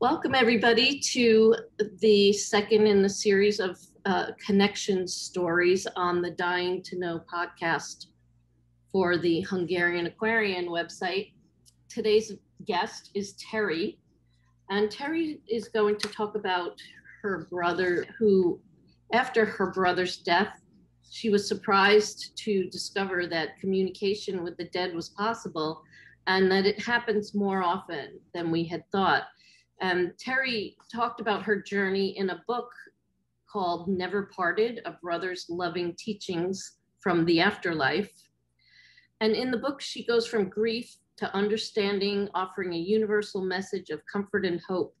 Welcome, everybody, to the second in the series of connection stories on the Dying to Know podcast for the Hungarian Aquarian website. Today's guest is Terri, and Terri is going to talk about her brother who, after her brother's death, she was surprised to discover that communication with the dead was possible and that it happens more often than we had thought. And Terri talked about her journey in a book called Never Parted, A Brother's Loving Teachings from the Afterlife. And in the book, she goes from grief to understanding, offering a universal message of comfort and hope.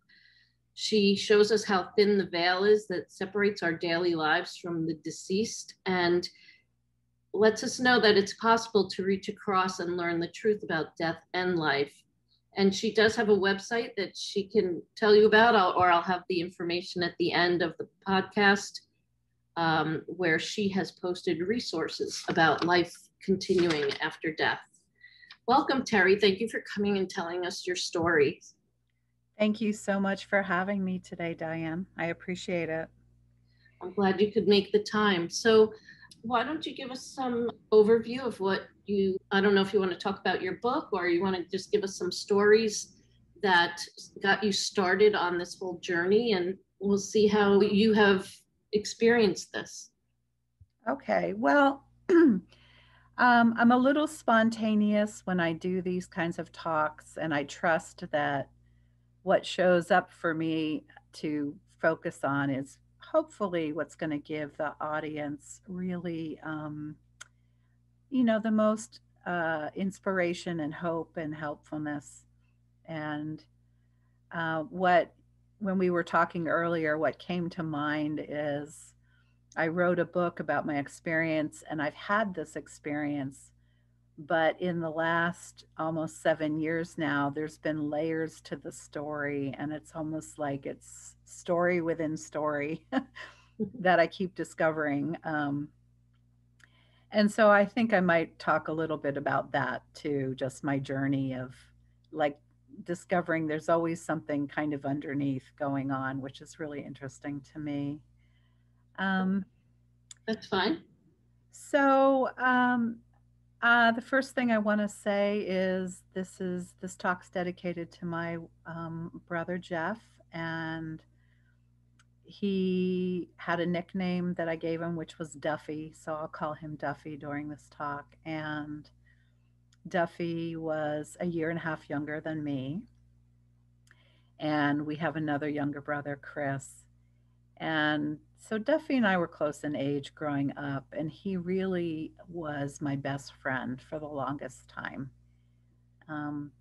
She shows us how thin the veil is that separates our daily lives from the deceased and lets us know that it's possible to reach across and learn the truth about death and life. And she does have a website that she can tell you about, or I'll have the information at the end of the podcast, where she has posted resources about life continuing after death. Welcome, Terri. Thank you for coming and telling us your story. Thank you so much for having me today, Diane. I appreciate it. I'm glad you could make the time. So why don't you give us some overview of what I don't know if you want to talk about your book or you want to just give us some stories that got you started on this whole journey, and we'll see how you have experienced this. Okay, well, I'm a little spontaneous when I do these kinds of talks, and I trust that what shows up for me to focus on is hopefully what's going to give the audience really the most inspiration and hope and helpfulness. And when we were talking earlier, what came to mind is I wrote a book about my experience, and I've had this experience, but in the last almost 7 years now, there's been layers to the story, and it's almost like it's story within story that I keep discovering. And so I think I might talk a little bit about that too, just my journey of like discovering there's always something kind of underneath going on, which is really interesting to me. Um, That's fine. So the first thing I want to say is this talk's dedicated to my brother Jeff, and he had a nickname that I gave him, which was Duffy. So I'll call him Duffy during this talk. And Duffy was a year and a half younger than me. And we have another younger brother, Chris. And so Duffy and I were close in age growing up, and he really was my best friend for the longest time. Um,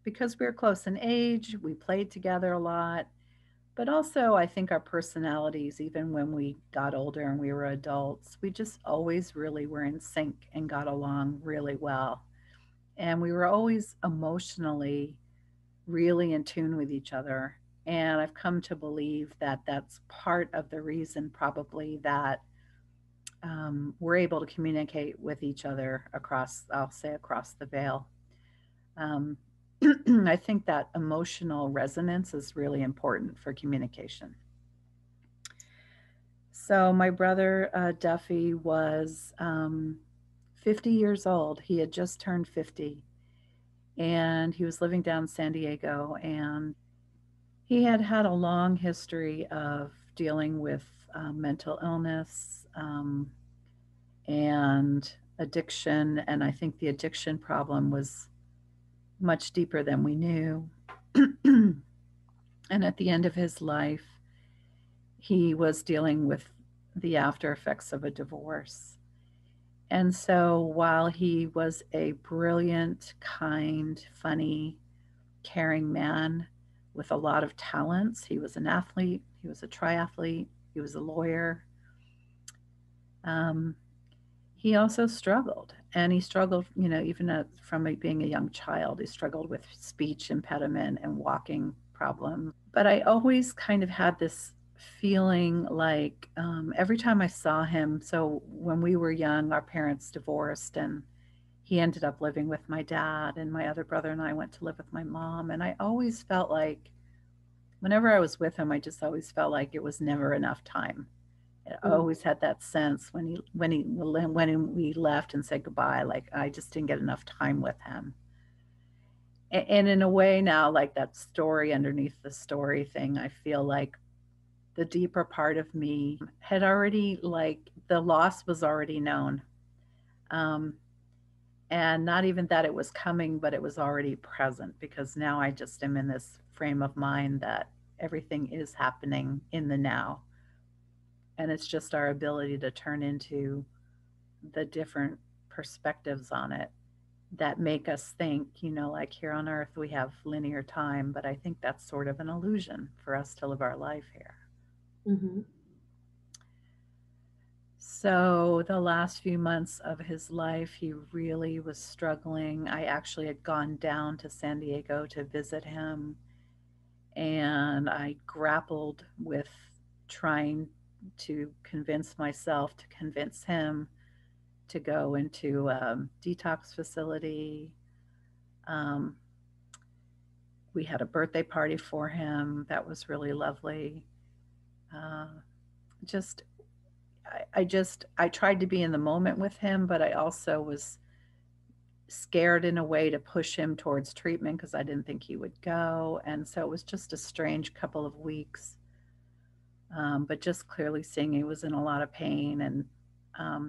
because we were close in age, we played together a lot. But also, I think our personalities, even when we got older and we were adults, we just always really were in sync and got along really well. And we were always emotionally really in tune with each other. And I've come to believe that that's part of the reason, probably, that we're able to communicate with each other across, I'll say, across the veil. Um, I think that emotional resonance is really important for communication. So, my brother Duffy was 50 years old. He had just turned 50, and he was living down in San Diego. And he had had a long history of dealing with mental illness and addiction. And I think the addiction problem was much deeper than we knew. And at the end of his life, he was dealing with the after effects of a divorce. And so while he was a brilliant, kind, funny, caring man with a lot of talents, he was an athlete, he was a triathlete, he was a lawyer. Um, he also struggled, and he struggled, even from being a young child, he struggled with speech impediment and walking problems. But I always kind of had this feeling like every time I saw him, so when we were young, our parents divorced, and he ended up living with my dad, and my other brother and I went to live with my mom. And I always felt like Whenever I was with him, I just always felt like it was never enough time. I Mm. always had that sense when we left and said goodbye, like I just didn't get enough time with him. And in a way now, like that story underneath the story thing, I feel like the deeper part of me had already, like, the loss was already known. Um, and not even that it was coming, but it was already present because now I just am in this frame of mind that everything is happening in the now. And it's just our ability to turn into the different perspectives on it that make us think, like here on earth we have linear time, but I think that's sort of an illusion for us to live our life here. Mm-hmm. So, the last few months of his life, he really was struggling. I actually had gone down to San Diego to visit him, and I grappled with trying to convince myself to convince him to go into a detox facility. Um, we had a birthday party for him that was really lovely. Uh, just I tried to be in the moment with him, but I also was scared in a way to push him towards treatment because I didn't think he would go. And so it was just a strange couple of weeks. But just clearly seeing he was in a lot of pain and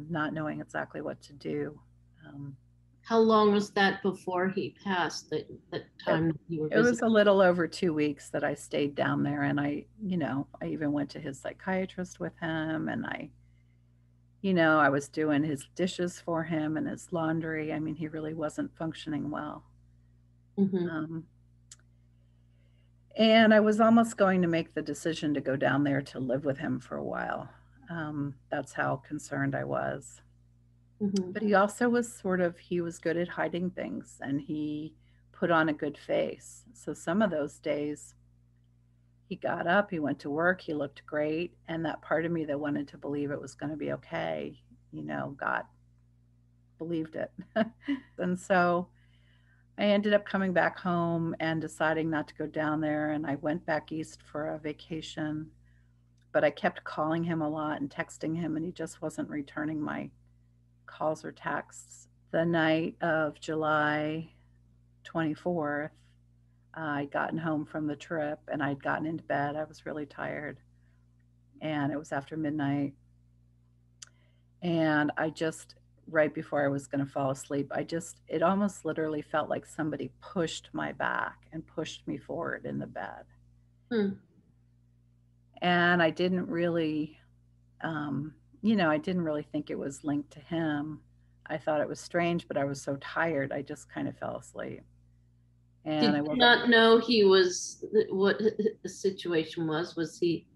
not knowing exactly what to do. Um, How long was that before he passed? That it, time that you were it was visiting? a little over 2 weeks that I stayed down there. And I even went to his psychiatrist with him. And I was doing his dishes for him and his laundry. I mean, he really wasn't functioning well. Mm-hmm. Um, And I was almost going to make the decision to go down there to live with him for a while. That's how concerned I was. Mm-hmm. But he also was he was good at hiding things and he put on a good face. So some of those days he got up, he went to work, he looked great. And that part of me that wanted to believe it was going to be okay, got believed it. And so I ended up coming back home and deciding not to go down there. And I went back east for a vacation, but I kept calling him a lot and texting him, and he just wasn't returning my calls or texts. The night of July 24th, I'd gotten home from the trip and I'd gotten into bed. I was really tired, and it was after midnight. And right before I was going to fall asleep, it almost literally felt like somebody pushed my back and pushed me forward in the bed. Mm. And um, I didn't really think it was linked to him. I thought it was strange, but I was so tired, I just kind of fell asleep. And Did I you woke up. not know he was what the situation was? Was he?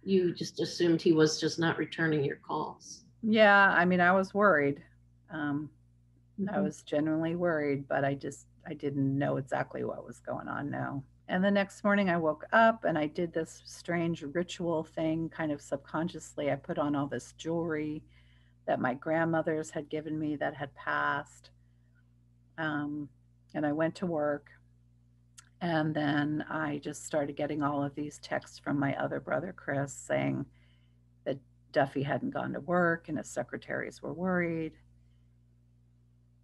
You just assumed he was just not returning your calls. Yeah, I mean, I was worried. Um, I Mm-hmm. was genuinely worried, but I didn't know exactly what was going on. No. And the next morning I woke up and I did this strange ritual thing kind of subconsciously. I put on all this jewelry that my grandmothers had given me that had passed. Um, and I went to work. And then I just started getting all of these texts from my other brother, Chris, saying that Duffy hadn't gone to work and his secretaries were worried.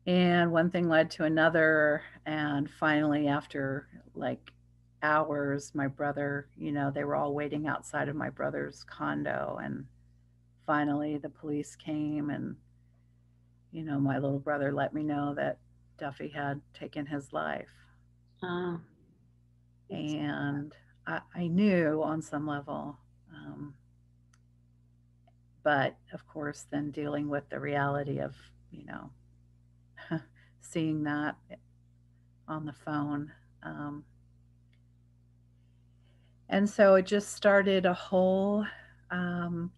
And one thing led to another. And finally, after like hours, my brother, they were all waiting outside of my brother's condo. And finally, the police came and, my little brother let me know that Duffy had taken his life. Uh, And I knew on some level. Um, but of course, then dealing with the reality of, you know, seeing that on the phone. Um, and so it just started a whole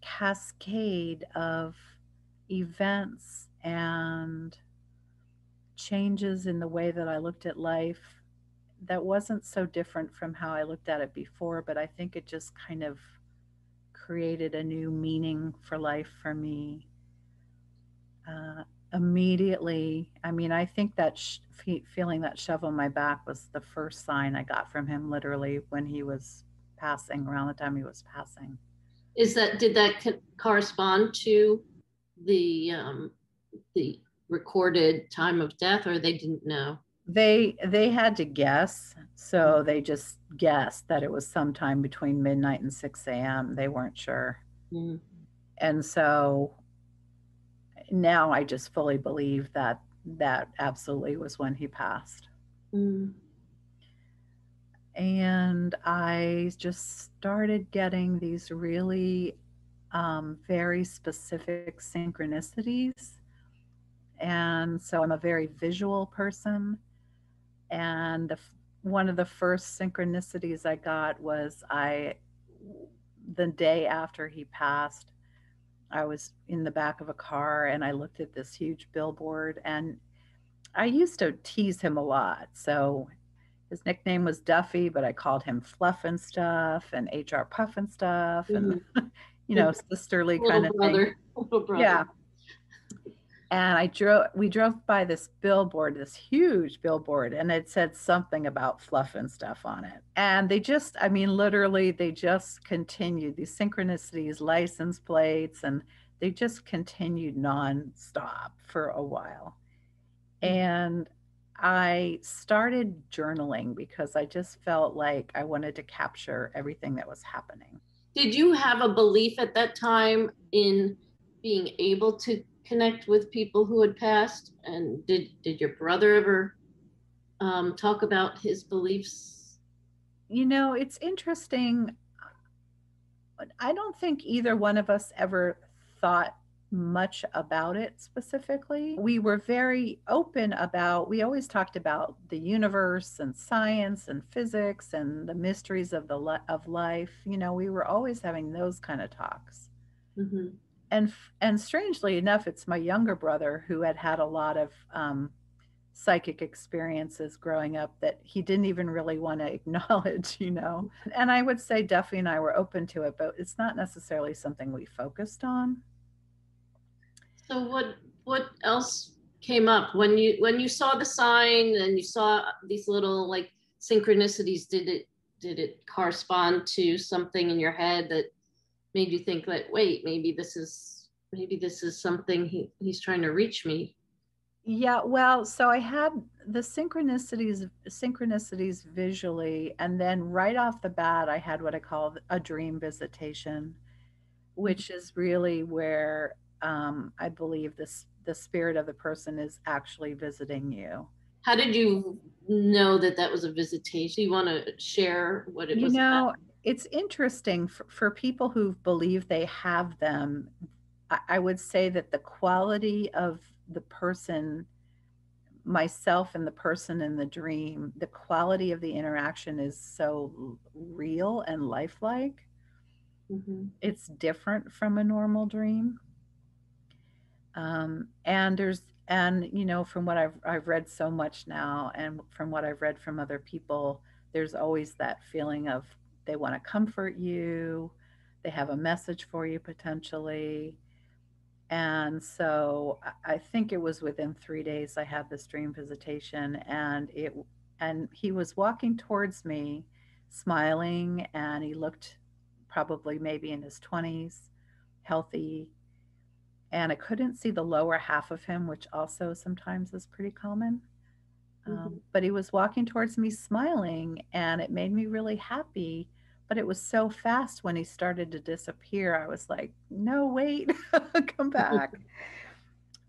cascade of events and changes in the way that I looked at life that wasn't so different from how I looked at it before, but I think it just kind of created a new meaning for life for me. Uh, Immediately, I mean, I think that feeling that shove on my back was the first sign I got from him, literally, when he was passing, around the time he was passing. Is that, did that correspond to the recorded time of death, or they didn't know? They had to guess, Mm. so they just guessed that it was sometime between midnight and 6 a.m. They weren't sure. Mm. And so now I just fully believe that that absolutely was when he passed. Mm. And I just started getting these really very specific synchronicities. And so I'm a very visual person. And one of the first synchronicities I got was the day after he passed, I was in the back of a car and I looked at this huge billboard. And I used to tease him a lot. So his nickname was Duffy, but I called him Fluff and Stuff and HR Puff and Stuff and, Mhm. sisterly kind Little of thing. brother, little brother. Yeah. And we drove by this billboard, this huge billboard, and it said something about Fluff and Stuff on it. And they just, I mean, literally, they just continued these synchronicities, license plates, and they just continued nonstop for a while. And I started journaling because I just felt like I wanted to capture everything that was happening. Did you have a belief at that time in being able to connect with people who had passed? And did your brother ever talk about his beliefs? It's interesting. I don't think either one of us ever thought much about it specifically. We were very open about, we always talked about the universe and science and physics and the mysteries of of life. We were always having those kind of talks. Mm-hmm. And strangely enough, it's my younger brother who had had a lot of psychic experiences growing up that he didn't even really want to acknowledge. And I would say Duffy and I were open to it, but it's not necessarily something we focused on. So what else came up when you saw the sign and you saw these little like synchronicities? Did it correspond to something in your head that made you think that, wait, maybe this is something he's trying to reach me? Yeah, well, so I had the synchronicities visually, and then right off the bat, I had what I call a dream visitation, which is really where I believe the spirit of the person is actually visiting you. How did you know that that was a visitation? Do you want to share what it You was about? know, it's interesting for people who believe they have them. I would say that the quality of the person, myself and the person in the dream, the quality of the interaction is so real and lifelike. Mm-hmm. It's different from a normal dream. And from what I've read so much now, and from what I've read from other people, there's always that feeling of they want to comfort you, they have a message for you potentially. And so I think it was within 3 days I had this dream visitation, and he was walking towards me, smiling, and he looked probably maybe in his 20s, healthy, and I couldn't see the lower half of him, which also sometimes is pretty common. Mm-hmm. But he was walking towards me smiling, and it made me really happy. But it was so fast when he started to disappear. I was like, no, wait, come back.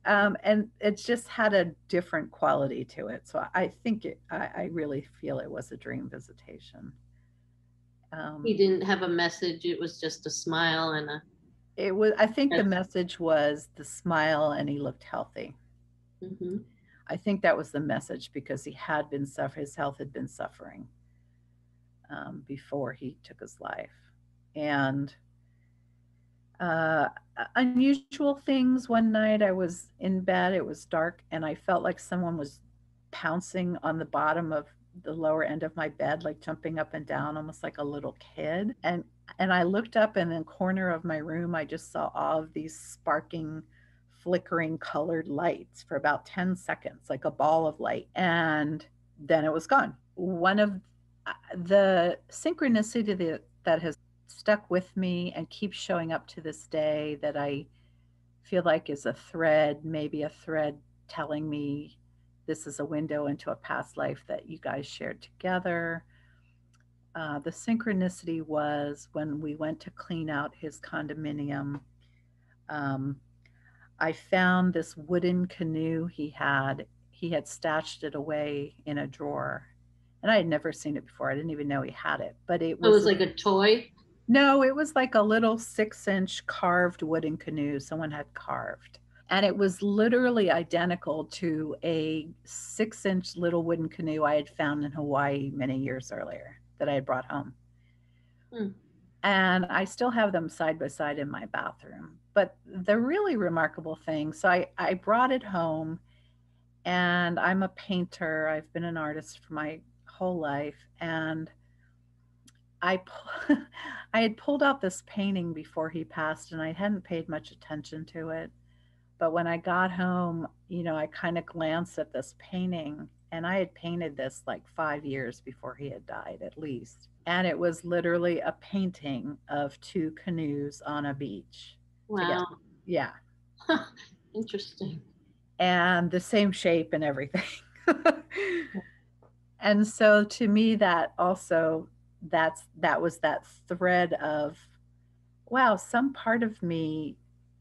And it just had a different quality to it. So I think I really feel it was a dream visitation. He Um, didn't have a message. It was just a smile and a. I think the message was the smile, and he looked healthy. Mm-hmm. I think that was the message because his health had been suffering before he took his life. And uh, unusual things. One night I was in bed, it was dark, and I felt like someone was pouncing on the bottom of the lower end of my bed, like jumping up and down, almost like a little kid. And I looked up, and in the corner of my room, I just saw all of these sparking, flickering colored lights for about 10 seconds, like a ball of light. And then it was gone. One of the synchronicity that has stuck with me and keeps showing up to this day, that I feel like is a thread, maybe a thread telling me this is a window into a past life that you guys shared together. The synchronicity was when we went to clean out his condominium. Um, I found this wooden canoe he had. He had stashed it away in a drawer, and I had never seen it before. I didn't even know he had it, but it So it was was like a toy. no, it was like a little 6-inch carved wooden canoe someone had carved. And it was literally identical to a 6-inch little wooden canoe I had found in Hawaii many years earlier that I had brought home. Hmm. And I still have them side by side in my bathroom. But the really remarkable thing, so I brought it home, and I'm a painter. I've been an artist for my whole life. And I I had pulled out this painting before he passed, and I hadn't paid much attention to it. But when I got home, I kind of glanced at this painting, and I had painted this like 5 years before he had died, at least. And it was literally a painting of two canoes on a beach together. Wow. Yeah. Interesting. And the same shape and everything. And so to me, that also, that was that thread of, wow, some part of me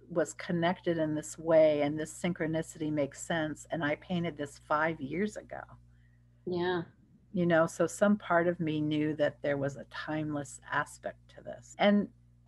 was connected in this way, and this synchronicity makes sense, and I painted this 5 years ago. Yeah. So some part of me knew that there was a timeless aspect to this.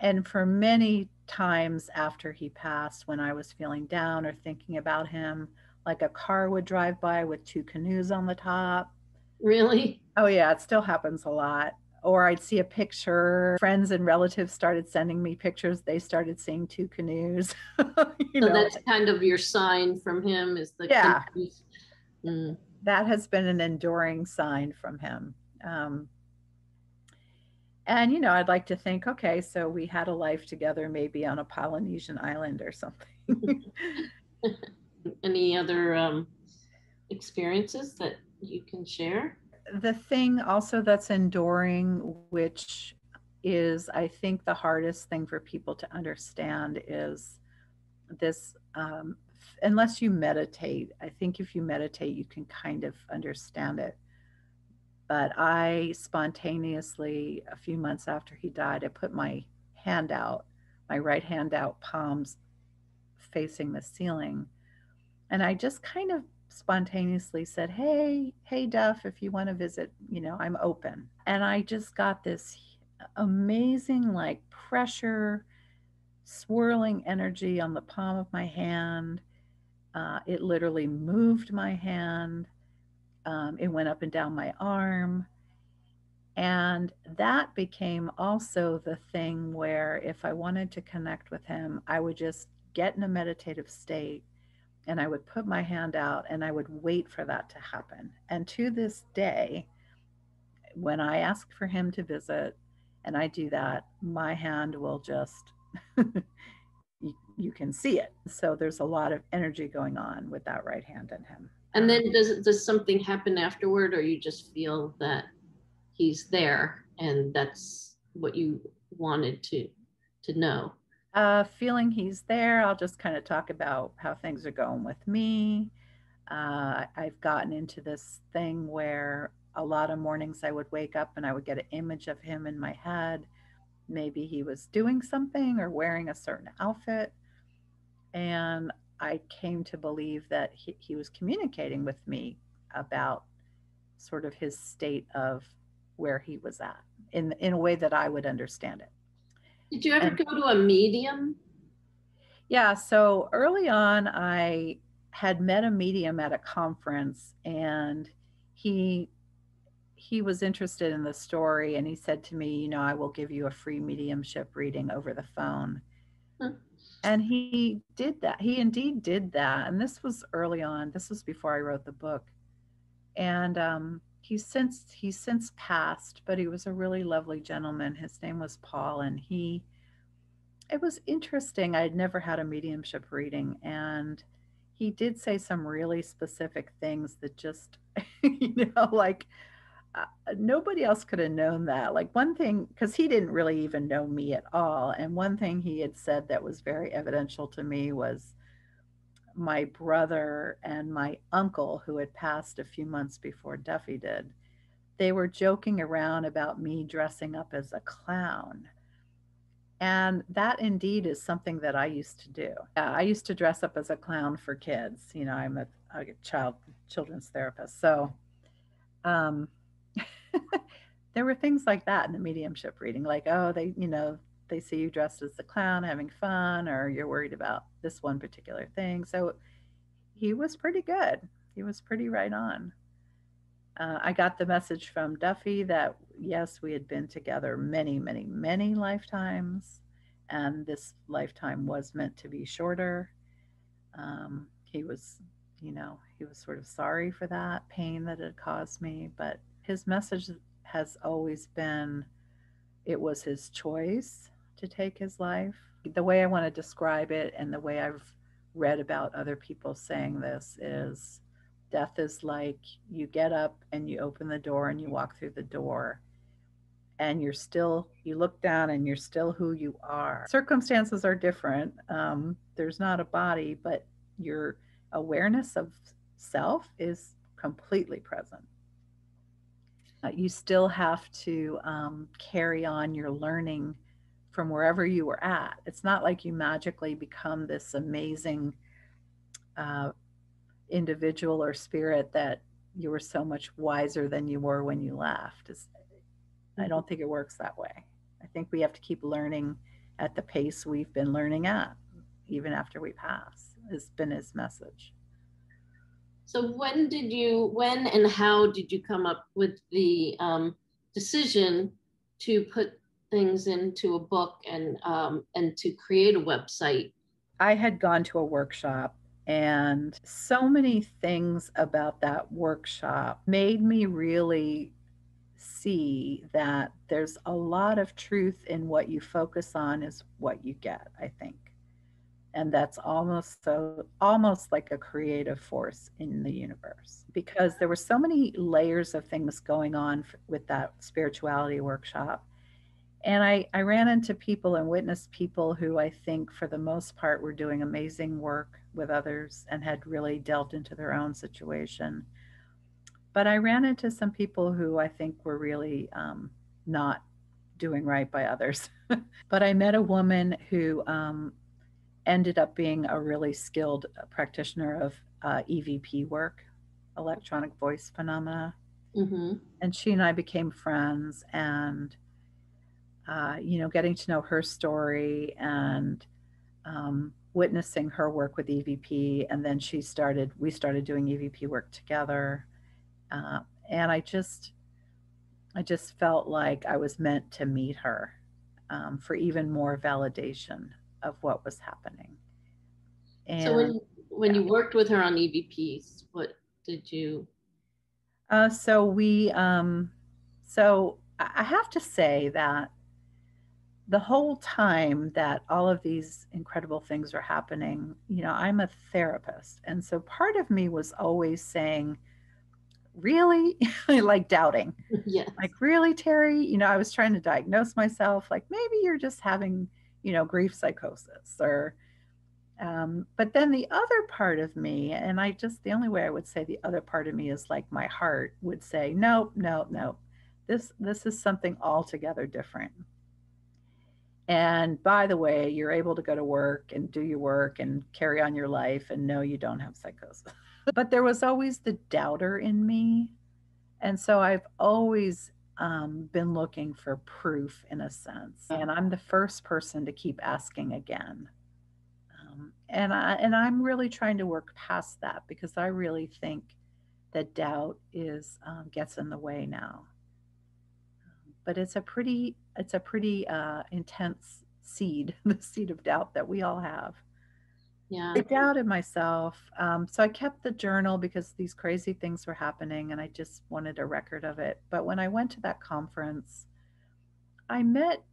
And for many times after he passed, when I was feeling down or thinking about him, like a car would drive by with two canoes on the top. Really? Oh, yeah, it still happens a lot. Or I'd see a picture, friends and relatives started sending me pictures. They started seeing two canoes. you So know, that's kind of your sign from him is the yeah, canoes. Mm. that has been an enduring sign from him. Um, and, I'd like to think, okay, so we had a life together, maybe on a Polynesian island or something. Any other experiences that you can share? The thing also that's enduring, which is, I think, the hardest thing for people to understand, is this, unless you meditate. I think if you meditate, you can kind of understand it. But I spontaneously, a few months after he died, I put my hand out, my right hand out, palms facing the ceiling. And I just kind of spontaneously said, hey, Duff, if you want to visit, I'm open. And I just got this amazing, like, pressure, swirling energy on the palm of my hand. It literally moved my hand. It went up and down my arm. And that became also the thing where if I wanted to connect with him, I would just get in a meditative state, and I would put my hand out and I would wait for that to happen. And to this day, when I ask for him to visit and I do that, my hand will just, you can see it. So there's a lot of energy going on with that right hand in him. And then does something happen afterward, or you just feel that he's there and that's what you wanted to know? Feeling he's there, I'll just kind of talk about how things are going with me. I've gotten into this thing where a lot of mornings I would wake up and I would get an image of him in my head. Maybe he was doing something or wearing a certain outfit. And I came to believe that he was communicating with me about sort of his state of where he was at in a way that I would understand it. Did you ever And go to a medium? yeah, so early on, I had met a medium at a conference, and he he was interested in the story, and he said to me, I will give you a free mediumship reading over the phone. Huh. And he did that. He indeed did that. And this was early on. This was before I wrote the book. And he's since passed, but he was a really lovely gentleman. His name was Paul, and he it was interesting. I'd never had a mediumship reading, and he did say some really specific things that just, like, Nobody else could have known that. Like one thing, because he didn't really even know me at all. And one thing he had said that was very evidential to me was my brother and my uncle, who had passed a few months before Duffy did, they were joking around about me dressing up as a clown. And that indeed is something that I used to do. Yeah, I used to dress up as a clown for kids. You know, a children's therapist. So um, there were things like that in the mediumship reading, like, oh, they see you dressed as the clown having fun, or you're worried about this one particular thing. So he was pretty good. He was pretty right on. I got the message from Duffy that yes, we had been together many, many, many lifetimes, and this lifetime was meant to be shorter. He was, he was sort of sorry for that pain that it caused me, but his message has always been it was his choice to take his life. The way I want to describe it and the way I've read about other people saying this is death is like you get up and you open the door and you walk through the door and you look down and you're still who you are. Circumstances are different. There's not a body, but your awareness of self is completely present. You still have to carry on your learning from wherever you were at. It's not like you magically become this amazing uh, individual or spirit that you were so much wiser than you were when you left. I don't think it works that way. I think we have to keep learning at the pace we've been learning at, even after we pass, has been his message. So when and how did you come up with the decision to put things into a book and to create a website? I had gone to a workshop, and so many things about that workshop made me really see that there's a lot of truth in what you focus on is what you get, I think. And that's almost like a creative force in the universe, because there were so many layers of things going on with that spirituality workshop. And I ran into people and witnessed people who I think, for the most part, were doing amazing work with others and had really delved into their own situation. But I ran into some people who I think were really not doing right by others. But I met a woman who ended up being a really skilled practitioner of EVP work, electronic voice phenomena. Mm-hmm. And she and I became friends, and getting to know her story and witnessing her work with EVP, and then we started doing EVP work together, uh, and I just felt like I was meant to meet her for even more validation of what was happening. So And when yeah, you worked with her on EVPs, what did you? so I have to say that the whole time that all of these incredible things are happening, I'm a therapist. And so part of me was always saying, really? Like doubting, Yes. like, really, Terry? I was trying to diagnose myself, like, maybe you're just having, grief psychosis or, but then the other part of me, and the only way I would say the other part of me is like my heart would say, nope, no, no. This is something altogether different. And by the way, you're able to go to work and do your work and carry on your life, and no, you don't have psychosis. But there was always the doubter in me. And so I've always been looking for proof in a sense. And I'm the first person to keep asking again. And I'm really trying to work past that, because I really think that doubt is gets in the way now. But it's a pretty intense seed, the seed of doubt that we all have. Yeah. I doubted myself. So I kept the journal because these crazy things were happening and I just wanted a record of it. But when I went to that conference, I met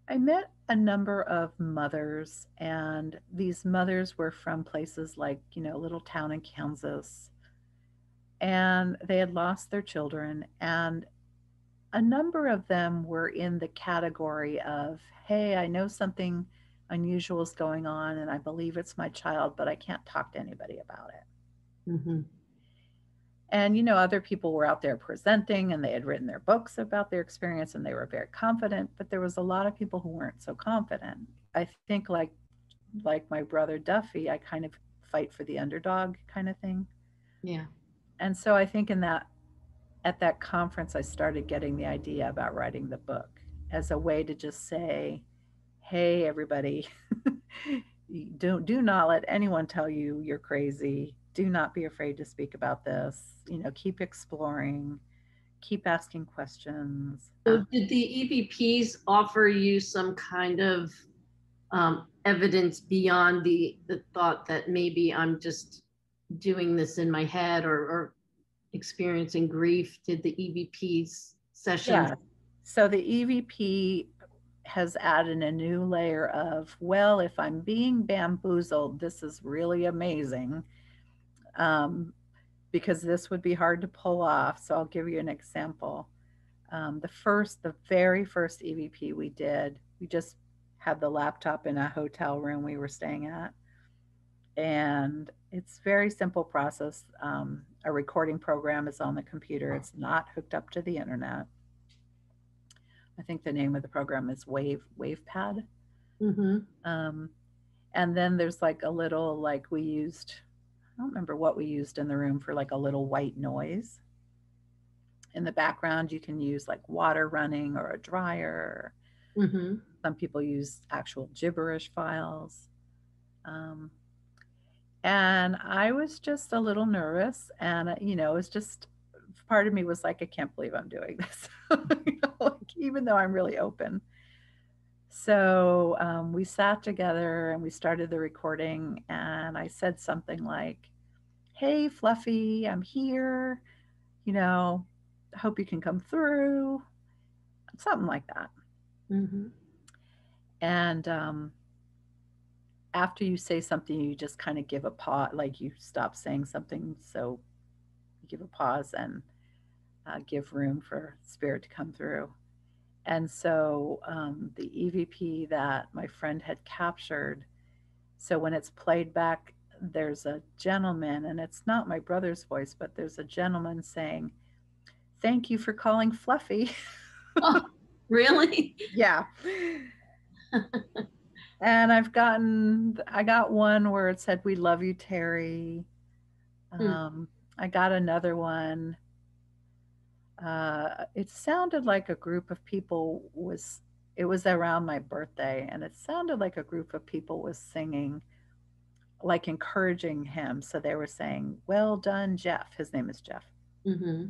I met a number of mothers, and these mothers were from places like, a little town in Kansas. and they had lost their children. And a number of them were in the category of, hey, I know something unusual is going on and I believe it's my child, but I can't talk to anybody about it. Mm-hmm. And, you know, other people were out there presenting and they had written their books about their experience and they were very confident, but there was a lot of people who weren't so confident. I think like my brother Duffy, I kind of fight for the underdog kind of thing. Yeah. And so I think in that at that conference I started getting the idea about writing the book as a way to just say, hey everybody, do not let anyone tell you you're crazy. Do not be afraid to speak about this. You know, keep exploring, keep asking questions. So did the EVPs offer you some kind of evidence beyond the thought that maybe I'm just doing this in my head, or experiencing grief? Did the EVPs sessions? Yeah. So the EVP has added a new layer of, well, if I'm being bamboozled, this is really amazing. Um, because this would be hard to pull off. So I'll give you an example. The very first EVP we did, we just had the laptop in a hotel room we were staying at. And it's very simple process. A recording program is on the computer. It's not hooked up to the internet. I think the name of the program is WavePad. Mm-hmm. Um, and then there's like a little like we used. I don't remember what we used in the room for like a little white noise. In the background, you can use like water running or a dryer. Mm-hmm. Some people use actual gibberish files. Um, and I was just a little nervous. And, you know, it was just part of me was like, I can't believe I'm doing this, you know, like, even though I'm really open. So we sat together and we started the recording. And I said something like, hey, Fluffy, I'm here. You know, hope you can come through. Something like that. Mm-hmm. And after you say something, you just kind of give a pause, like you stop saying something. So you give a pause and give room for spirit to come through. And so the EVP that my friend had captured, so when it's played back, there's a gentleman, and it's not my brother's voice, but there's a gentleman saying, thank you for calling Fluffy. Oh, really? Yeah. And I got one where it said, we love you, Terry. Hmm. Um, I got another one. It sounded like a group of people it was around my birthday, and it sounded like a group of people was singing, like encouraging him. So they were saying, well done, Jeff. His name is Jeff. Mm-hmm.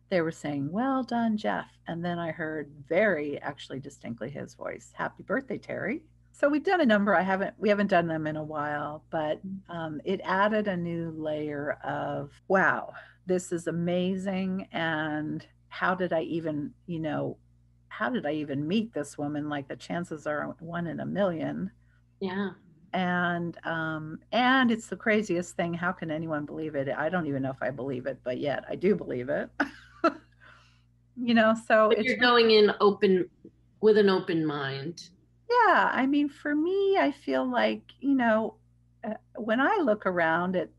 They were saying, well done, Jeff. And then I heard very actually distinctly his voice, happy birthday, Terry. So we've done a number. We haven't done them in a while, but it added a new layer of, wow, this is amazing. And how did I even, you know, how did I even meet this woman? Like the chances are one in a million. Yeah. And it's the craziest thing. How can anyone believe it? I don't even know if I believe it, but yet I do believe it. You know, so But it's you're going in open, with an open mind. yeah, I mean, for me, I feel like, you know, when I look around at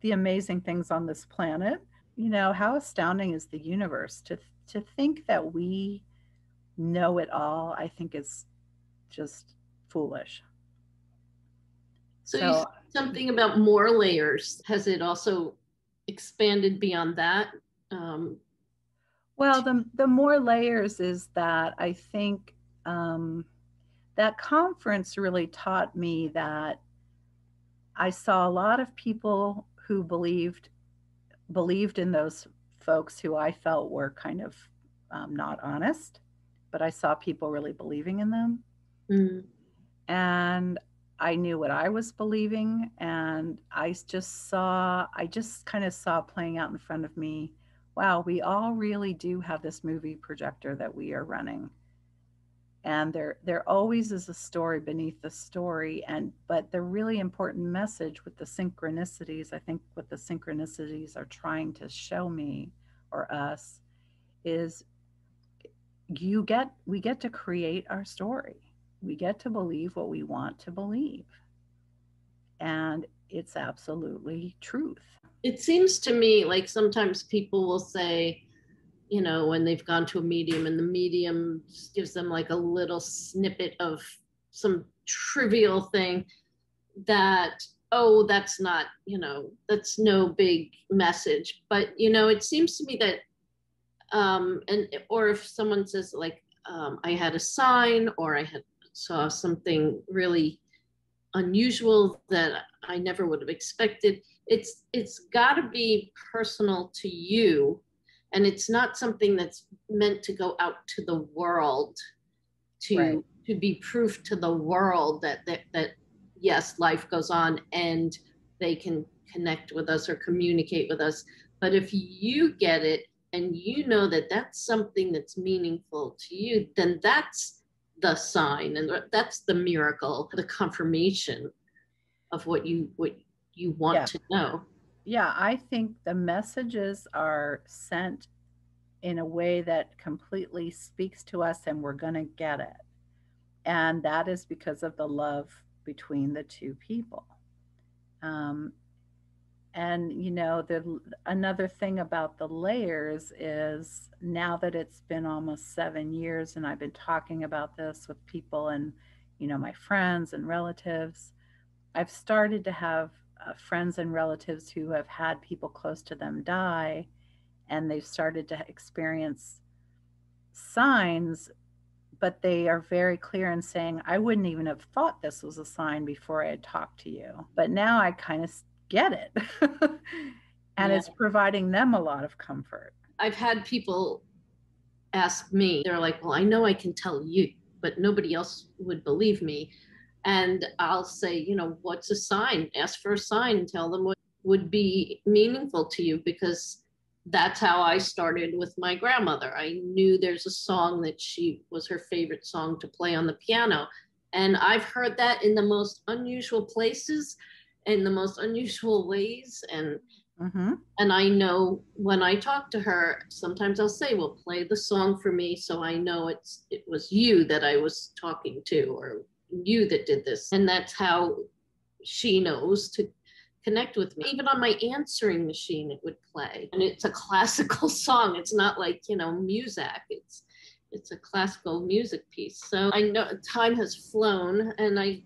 the amazing things on this planet, you know, how astounding is the universe to think that we know it all, I think is just foolish. So you said So, something about more layers. Has it also expanded beyond that? Um, well, the more layers is that I think that conference really taught me that I saw a lot of people who believed in those folks who I felt were kind of not honest, but I saw people really believing in them. mm, And I knew what I was believing. And I just kind of saw playing out in front of me, wow, we all really do have this movie projector that we are running. And there always is a story beneath the story. And but the really important message with the synchronicities, I think what the synchronicities are trying to show me or us is we get to create our story. We get to believe what we want to believe. And it's absolutely truth. It seems to me like sometimes people will say, when they've gone to a medium and the medium gives them like a little snippet of some trivial thing that, oh, that's not, that's no big message. But, it seems to me that, or if someone says like, I had a sign, or saw something really unusual that I never would have expected. It's got to be personal to you, and it's not something that's meant to go out to the world Right. to be proof to the world that yes, life goes on and they can connect with us or communicate with us. But if you get it and you know that that's something that's meaningful to you, then that's the sign, and that's the miracle, the confirmation of what you want Yeah. to know. Yeah. I think the messages are sent in a way that completely speaks to us and we're going to get it. And that is because of the love between the two people. Um, and the another thing about the layers is now that it's been almost 7 years and I've been talking about this with people and my friends and relatives, I've started to have friends and relatives who have had people close to them die, and they've started to experience signs, but they are very clear in saying, I wouldn't even have thought this was a sign before I had talked to you. But now I kind of get it. And Yeah. it's providing them a lot of comfort. I've had people ask me, they're like, well, I know I can tell you, but nobody else would believe me. And I'll say, what's a sign? Ask for a sign, tell them what would be meaningful to you, because that's how I started with my grandmother. I knew there's a song that she was her favorite song to play on the piano. And I've heard that in the most unusual places, in the most unusual ways. Mm-hmm. And I know when I talk to her, sometimes I'll say, well, play the song for me so I know it was you that I was talking to, or you that did this. And that's how she knows to connect with me. Even on my answering machine, it would play. And it's a classical song. It's not like, Muzak. It's a classical music piece. So I know time has flown, and I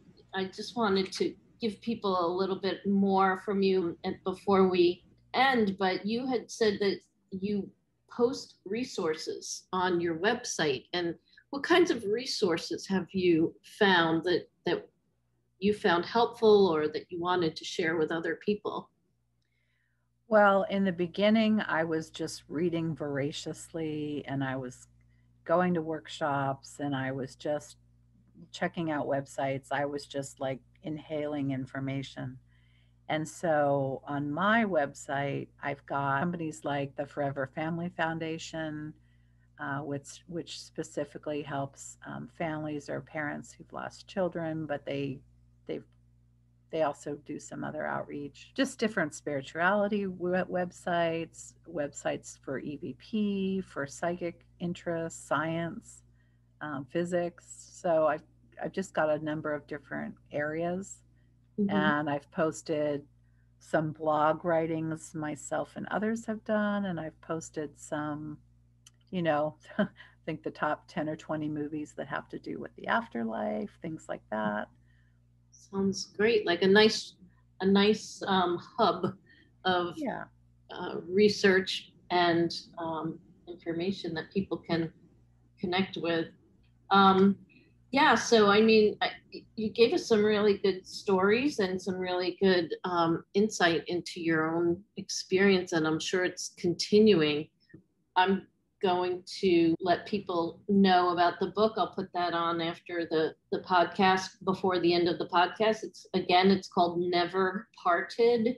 just wanted to give people a little bit more from you and before we end. But you had said that you post resources on your website, and what kinds of resources have you found that you found helpful or that you wanted to share with other people? Well, in the beginning, I was just reading voraciously and I was going to workshops and I was just checking out websites. I was just like inhaling information. And so on my website, I've got companies like the Forever Family Foundation, which specifically helps families or parents who've lost children, but they they also do some other outreach. Just different spirituality websites for EVP, for psychic interest, science, physics. So I've just got a number of different areas, Mm-hmm. and I've posted some blog writings myself and others have done, and I've posted some, I think the top 10 or 20 movies that have to do with the afterlife, things like that. Sounds great. Like a nice hub of Yeah. research and information that people can connect with. Um, yeah, so I mean, you gave us some really good stories and some really good insight into your own experience, and I'm sure it's continuing. I'm going to let people know about the book. I'll put that on after the podcast, before the end of the podcast. It's called Never Parted,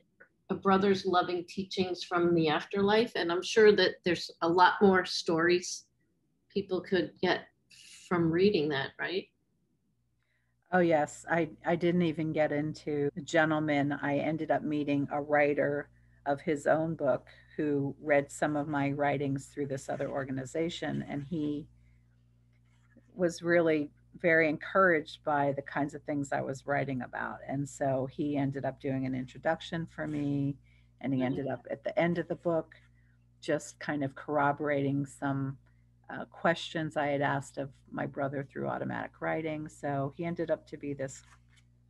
A Brother's Loving Teachings from the Afterlife. And I'm sure that there's a lot more stories people could get from reading that, right? Oh, yes. I didn't even get into the gentleman. I ended up meeting a writer of his own book who read some of my writings through this other organization. And he was really very encouraged by the kinds of things I was writing about. And so he ended up doing an introduction for me. And he ended up at the end of the book just kind of corroborating some questions I had asked of my brother through automatic writing. So he ended up to be this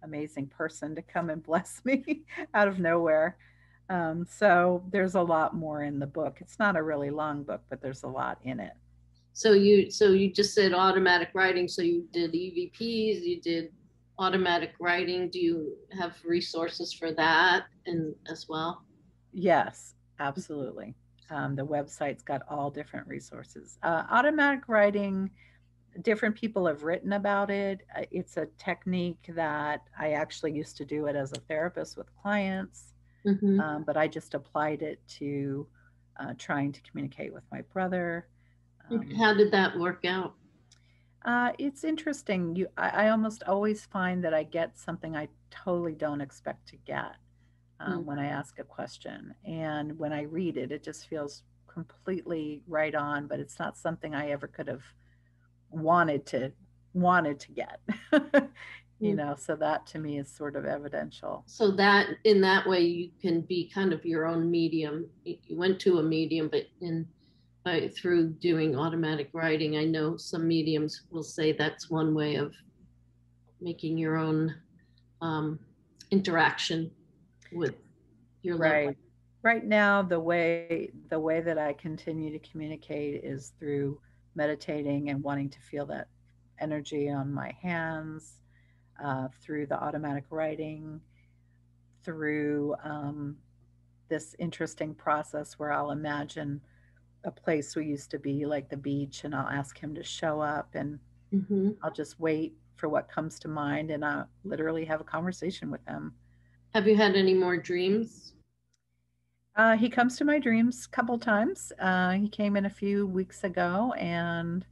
amazing person to come and bless me out of nowhere. So there's a lot more in the book. It's not a really long book, but there's a lot in it. So you just said automatic writing. So you did EVPs, you did automatic writing. Do you have resources for that and as well? Yes, absolutely. The website's got all different resources. Automatic writing, different people have written about it. It's a technique that I actually used to do it as a therapist with clients, Mm-hmm. but I just applied it to trying to communicate with my brother. Um, How did that work out? it's interesting. I almost always find that I get something I totally don't expect to get Mm. when I ask a question, and when I read it, it just feels completely right on. But it's not something I ever could have wanted to wanted to get. Mm. So that to me is sort of evidential. So that in that way you can be kind of your own medium. You went to a medium, but in by through doing automatic writing, I know some mediums will say that's one way of making your own um, interaction with your loved one. Right. Right now, the way that I continue to communicate is through meditating and wanting to feel that energy on my hands, through the automatic writing, through this interesting process where I'll imagine a place we used to be, like the beach, and I'll ask him to show up, and Mm-hmm. I'll just wait for what comes to mind, and I'll literally have a conversation with him. Have you had any more dreams? He comes to my dreams a couple times. He came in a few weeks ago and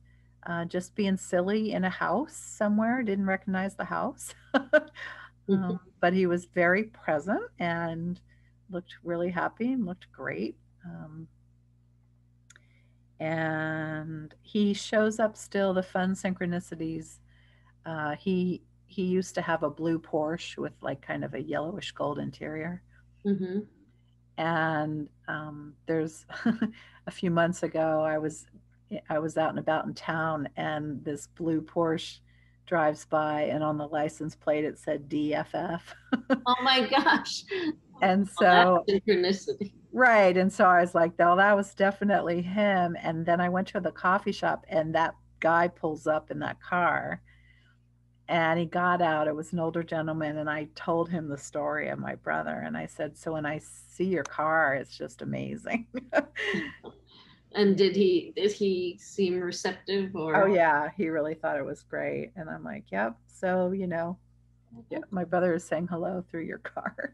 just being silly in a house somewhere, didn't recognize the house. But he was very present and looked really happy and looked great. And he shows up still, the fun synchronicities. He used to have a blue Porsche with like kind of a yellowish gold interior. Mm-hmm. And there's a few months ago, I was out and about in town, and this blue Porsche drives by, and on the license plate it said DFF. Oh my gosh. And Oh, that's so, synchronicity. right, and so I was like, "Oh, that was definitely him." And then I went to the coffee shop, and that guy pulls up in that car, and he got out. It was an older gentleman, and I told him the story of my brother, and I said, "So when I see your car, it's just amazing." And did he seem receptive Oh, or yeah, he really thought it was great, and I'm like, "Yep, so, yeah, my brother is saying hello through your car."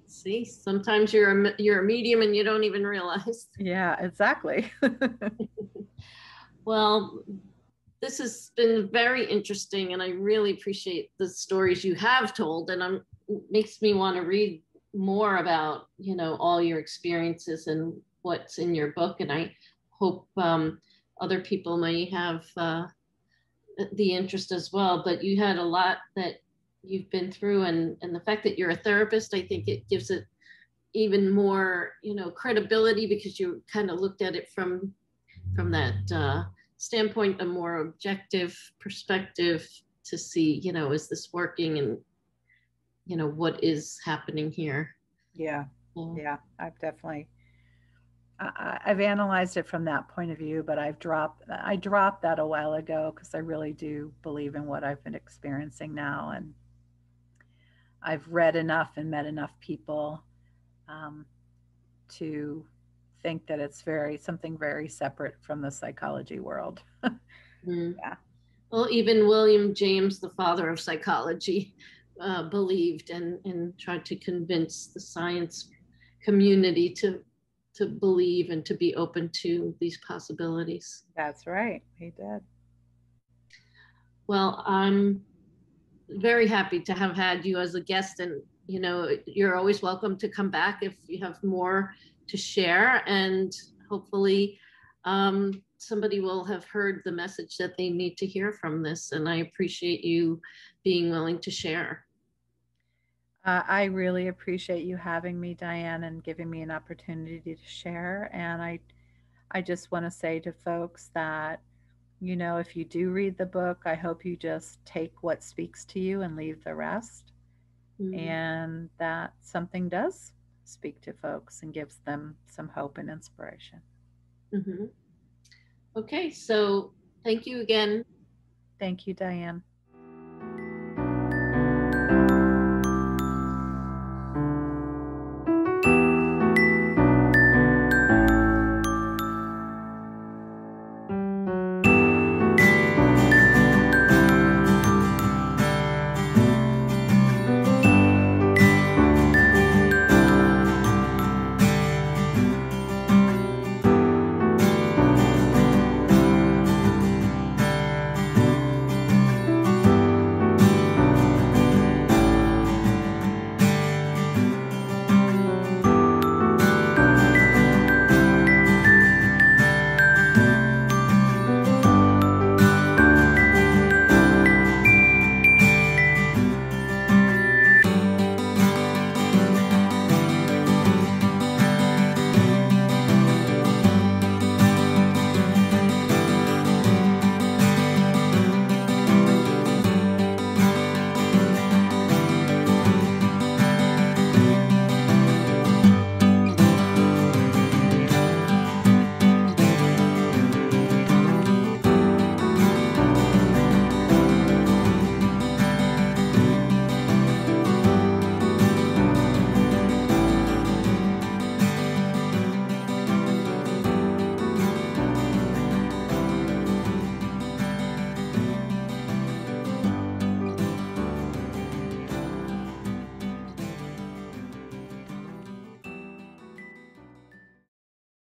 see, sometimes you're a medium and you don't even realize. Yeah, exactly. Well, this has been very interesting and I really appreciate the stories you have told and it makes me want to read more about, all your experiences and what's in your book. And I hope other people may have the interest as well. But you had a lot that you've been through, and the fact that you're a therapist, I think it gives it even more, credibility because you kind of looked at it from that standpoint, a more objective perspective to see, is this working and, what is happening here. Yeah, So, yeah, I've analyzed it from that point of view, but I dropped that a while ago because I really do believe in what I've been experiencing now, and I've read enough and met enough people um, to think that it's something very separate from the psychology world. mm. Yeah, Well, even William James, the father of psychology, believed and tried to convince the science community to believe and to be open to these possibilities. that's right. He did. Well, I'm very happy to have had you as a guest, and you're always welcome to come back if you have more to share, and hopefully somebody will have heard the message that they need to hear from this, and I appreciate you being willing to share. I really appreciate you having me, Diane, and giving me an opportunity to share. And I just want to say to folks that, if you do read the book, I hope you just take what speaks to you and leave the rest, Mm-hmm. and that something does speak to folks and gives them some hope and inspiration. Mm-hmm. Okay, so thank you again. Thank you, Diane.